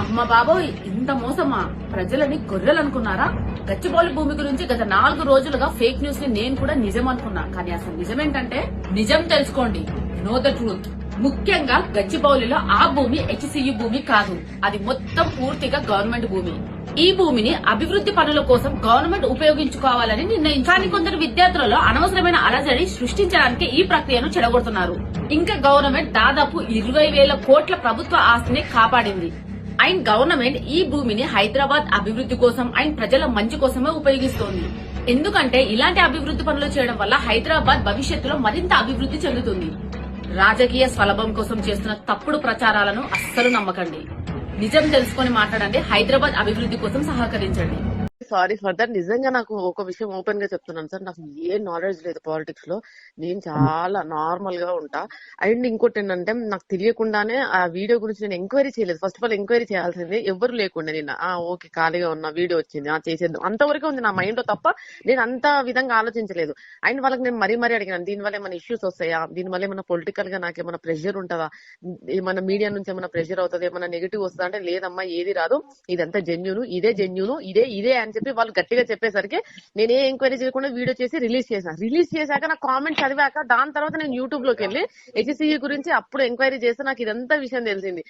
అమ్మ బాబోయ్, ఇంత మోసమా? ప్రజలని గొర్రెలనుకున్నారా? గచ్చిబౌలి భూమి గురించి గత 4 రోజులుగా ఫేక్ న్యూస్ ని నేను కూడా నిజం అనుకున్నా. కానీ అసలు నిజమేంటంటే, నిజం తెలుసుకోండి, నో ద ట్రూత్. ముఖ్యంగా గచ్చిబౌలిలో ఆ భూమి హెచ్సియు భూమి కాదు, అది మొత్తం పూర్తిగా గవర్నమెంట్ భూమి. ఈ భూమిని అభివృద్ధి పనుల కోసం గవర్నమెంట్ ఉపయోగించుకోవాలని నిర్ణయించింది. కానీ కొందరు విద్యార్థులలో అనవసరమైన అలజడి సృష్టించడానికి ఈ ప్రక్రియను చెడగొడుతున్నారు. ఇంకా గవర్నమెంట్ దాదాపు 20,000 కోట్ల ప్రభుత్వ ఆస్తిని కాపాడింది. అండ్ గవర్నమెంట్ ఈ భూమిని హైదరాబాద్ అభివృద్ధి కోసం అండ్ ప్రజల మంచి కోసమే ఉపయోగిస్తోంది. ఎందుకంటే ఇలాంటి అభివృద్ధి పనులు చేయడం వల్ల హైదరాబాద్ భవిష్యత్తులో మరింత అభివృద్ధి చెందుతుంది. రాజకీయ స్వలాభం కోసం చేస్తున్న తప్పుడు ప్రచారాలను అస్సలు నమ్మకండి. నిజం తెలుసుకొని మాట్లాడండి. హైదరాబాద్ అభివృద్ధి కోసం సహకరించండి. Sorry for that. నిజంగా నాకు ఒక విషయం ఓపెన్ గా చెప్తున్నాను సార్, నాకు ఏ నాలెడ్జ్ లేదు పాలిటిక్స్ లో. నేను చాలా నార్మల్ గా ఉంటా. అండ్ ఇంకోటి ఏంటంటే, నాకు తెలియకుండానే ఆ వీడియో గురించి నేను ఎంక్వైరీ చేయలేదు. ఫస్ట్ ఆఫ్ ఆల్ ఎంక్వైరీ చేయాల్సింది ఎవరు లేకుండా నిన్న ఓకే ఖాళీగా ఉన్న వీడియో వచ్చింది చేసేద్దాం అంతవరకు ఉంది నా మైండ్ లో తప్ప నేను అంత విధంగా ఆలోచించలేదు. అండ్ వాళ్ళకి నేను మరీ అడిగినాను, దీనివల్ల ఏమైనా ఇష్యూస్ వస్తాయా, దీనివల్ల ఏమైనా పొలిటికల్ గా నాకు ఏమైనా ప్రెషర్ ఉంటుందా, ఏమైనా మీడియా నుంచి ఏమైనా ప్రెషర్ అవుతుంది, ఏమైనా నెగిటివ్ వస్తుందా అంటే లేదమ్మా ఏది రాదు, ఇదంతా జెన్యూన్, ఇదే అని చెప్పి వాళ్ళు గట్టిగా చెప్పేసరికి నేనే ఎంక్వైరీ చేయకుండా వీడియో చేసి రిలీజ్ చేశాక నా కామెంట్ చదివాక దాని తర్వాత నేను యూట్యూబ్ లోకి వెళ్ళి హెచ్సియు గురించి అప్పుడు ఎంక్వైరీ చేస్తే నాకు ఇదంతా విషయం తెలిసింది.